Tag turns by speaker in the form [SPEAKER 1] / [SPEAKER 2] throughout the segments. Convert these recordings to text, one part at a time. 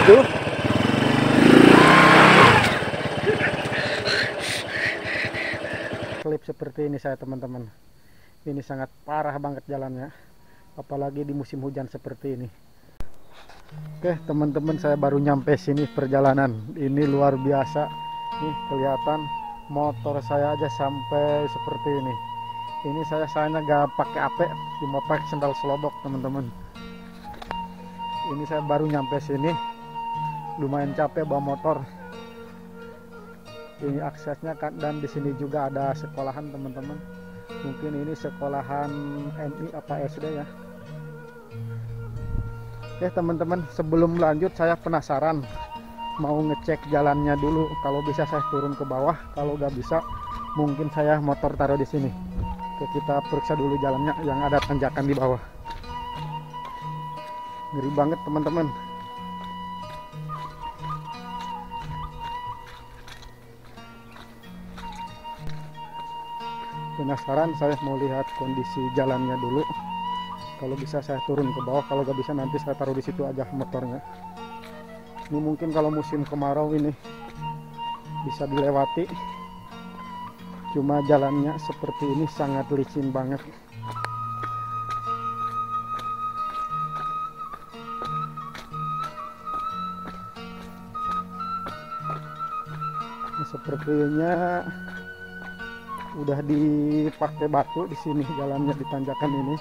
[SPEAKER 1] Waduh. Klip seperti ini saya teman-teman. Ini sangat parah banget jalannya. Apalagi di musim hujan seperti ini. Oke teman-teman, saya baru nyampe sini perjalanan. Ini luar biasa. Nih kelihatan motor saya aja sampai seperti ini. Ini saya gak pakai AP, cuma pakai sendal selobok teman-teman. Ini saya baru nyampe sini. Lumayan capek bawa motor. Ini aksesnya kan, dan di sini juga ada sekolahan teman-teman. Mungkin ini sekolahan MI apa SD ya. Oke teman-teman, sebelum lanjut saya penasaran, mau ngecek jalannya dulu. Kalau bisa saya turun ke bawah, kalau nggak bisa mungkin saya motor taruh di sini. Oke, kita periksa dulu jalannya yang ada tanjakan di bawah. Ngeri banget teman-teman. Penasaran, saya mau lihat kondisi jalannya dulu. Kalau bisa saya turun ke bawah, kalau nggak bisa nanti saya taruh di situ aja motornya. Ini mungkin kalau musim kemarau ini bisa dilewati. Cuma jalannya seperti ini sangat licin banget. Nah, sepertinya udah dipakai batu di sini jalannya di tanjakan ini.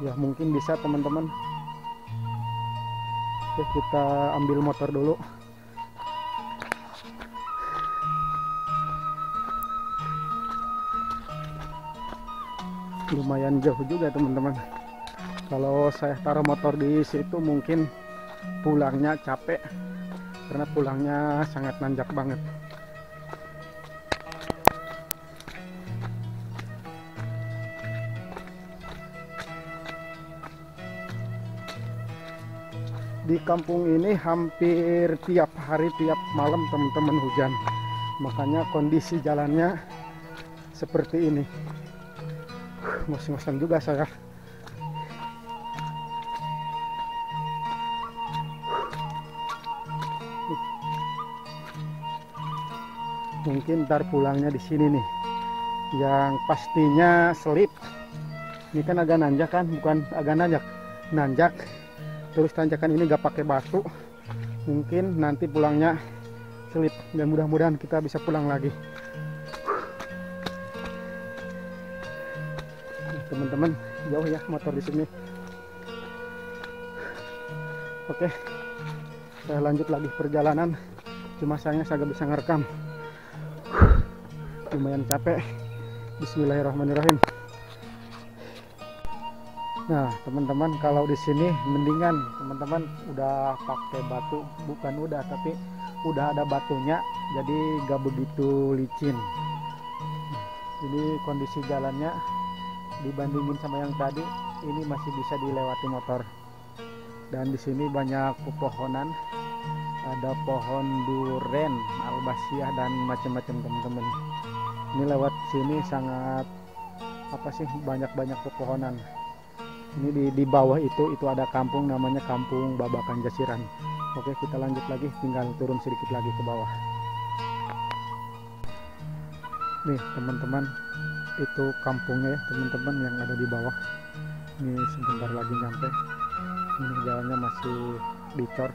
[SPEAKER 1] Ya mungkin bisa teman-teman. Oke, kita ambil motor dulu. Lumayan jauh juga teman-teman. Kalau saya taruh motor di situ mungkin pulangnya capek, karena pulangnya sangat nanjak banget. Di kampung ini hampir tiap hari, tiap malam teman-teman hujan. Makanya kondisi jalannya seperti ini. Ngos-ngosan juga saya. Mungkin ntar pulangnya di sini nih. Yang pastinya selip. Ini kan agak nanjak kan, bukan agak nanjak, nanjak. Terus tanjakan ini gak pakai batu. Mungkin nanti pulangnya selip, dan mudah-mudahan kita bisa pulang lagi. Teman-teman, jauh ya motor di sini. Oke, saya lanjut lagi perjalanan. Cuma sayangnya saya gak bisa ngerekam. Lumayan capek. Bismillahirrahmanirrahim. Nah teman-teman, kalau di sini mendingan teman-teman udah pakai batu, bukan udah, tapi udah ada batunya, jadi gak begitu licin. Jadi kondisi jalannya dibandingin sama yang tadi, ini masih bisa dilewati motor. Dan di sini banyak pepohonan, ada pohon duren, albasiah dan macam-macam teman-teman. Ini lewat sini sangat banyak pepohonan. Ini di bawah itu ada kampung namanya Kampung Babakan Jasiran. Oke, kita lanjut lagi, tinggal turun sedikit lagi ke bawah. Nih teman-teman, itu kampungnya ya teman-teman yang ada di bawah. Ini sebentar lagi nyampe. Ini jalannya masih dicor.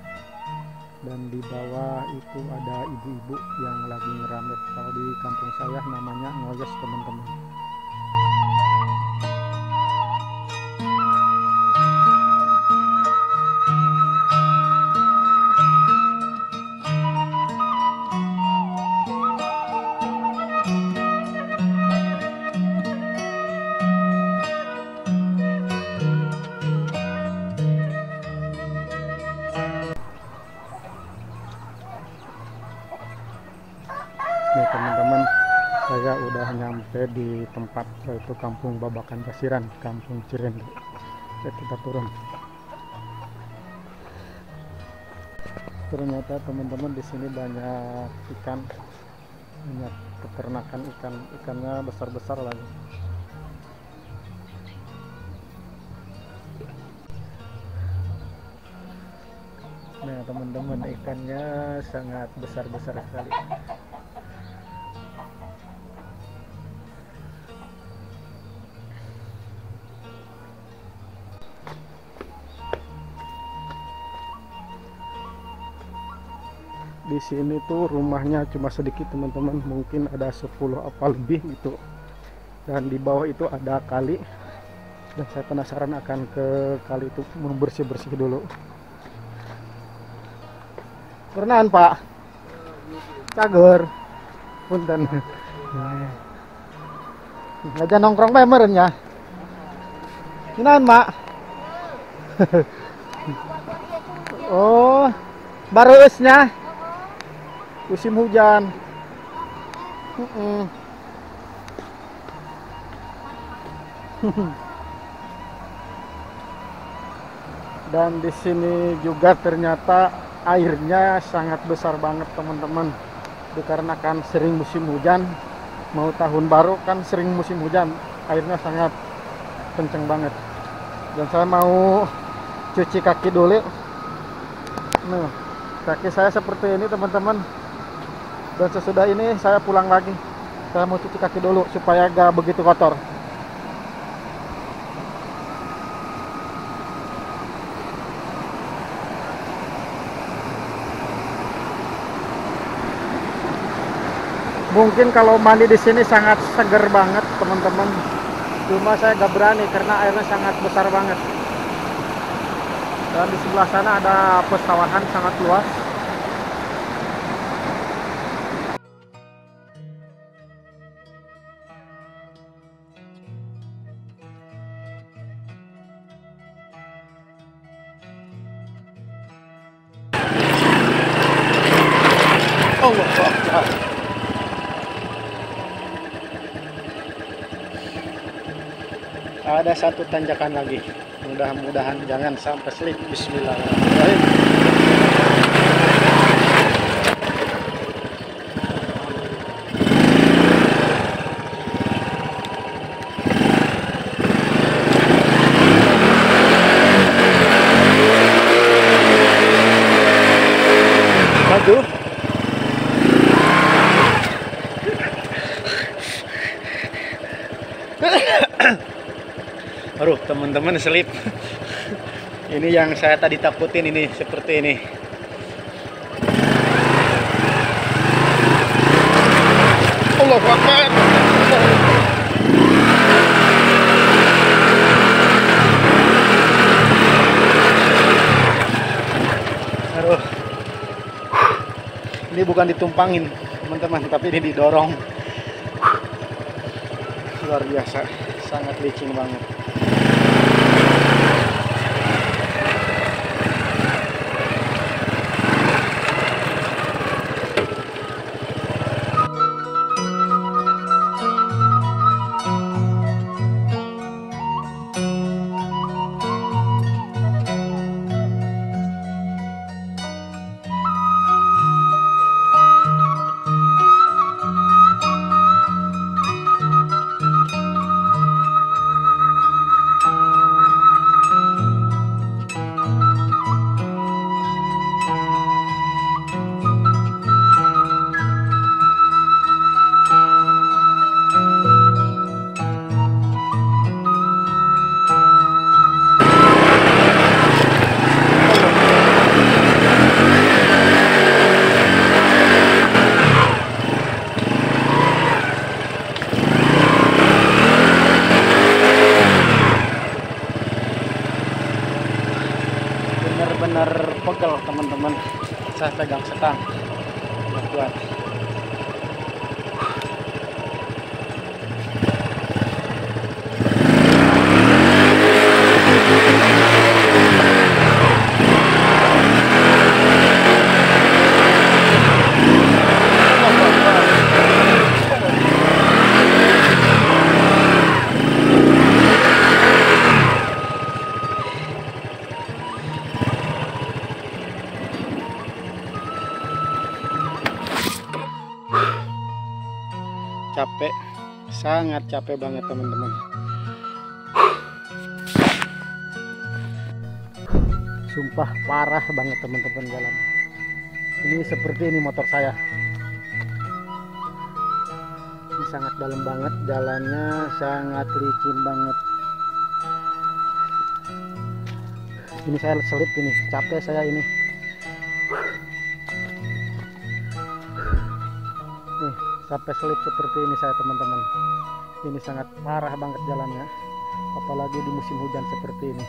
[SPEAKER 1] Dan di bawah itu ada ibu-ibu yang lagi ngeramet. Kalau di kampung saya namanya ngoyos teman-teman. Nih teman-teman, saya udah nyampe di tempat, yaitu Kampung Babakan Jasiran, Kampung Cirende. Oke, kita turun. Ternyata teman-teman di sini banyak ikan, banyak peternakan ikan, ikannya besar-besar lagi. teman-teman, ikannya sangat besar-besar sekali. Di sini tuh rumahnya cuma sedikit teman-teman, mungkin ada 10 apa lebih gitu, dan di bawah itu ada kali, dan saya penasaran akan ke kali itu, mau bersih-bersih dulu. Pernaan Pak cager punten ngajak nongkrong memeren ya gimana Mak? Oh baru esnya musim hujan. Dan di sini juga ternyata airnya sangat besar banget teman-teman, dikarenakan sering musim hujan. Mau tahun baru kan sering musim hujan, airnya sangat kenceng banget. Dan saya mau cuci kaki dulu. Nah, kaki saya seperti ini teman-teman. Dan sesudah ini saya pulang lagi. Saya mau cuci kaki dulu supaya gak begitu kotor. Mungkin kalau mandi di sini sangat seger banget teman-teman. Cuma saya gak berani karena airnya sangat besar banget. Dan di sebelah sana ada pesawahan sangat luas. Allah Akbar. Ada satu tanjakan lagi. Mudah-mudahan jangan sampai slip. Bismillahirrahmanirrahim. Maju. Aduh teman-teman, selip. Ini yang saya tadi takutin, ini seperti ini. Allahu Akbar. Aduh. Ini bukan ditumpangin teman-teman, tapi ini didorong. Luar biasa, sangat licin banget. Benar-benar pegel teman-teman, saya pegang setang kuat. Capek, sangat capek banget teman-teman. sumpah parah banget teman-teman jalan. Ini seperti ini motor saya. Ini sangat dalam banget jalannya, sangat licin banget. Ini saya selip ini, capek saya ini. Nih, sampai selip seperti ini saya teman-teman. Ini sangat parah banget jalannya, apalagi di musim hujan seperti ini.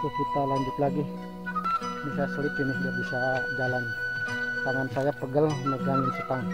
[SPEAKER 1] Tuh, kita lanjut lagi. Ini saya selip ini biar bisa jalan. Tangan saya pegel megangin setang.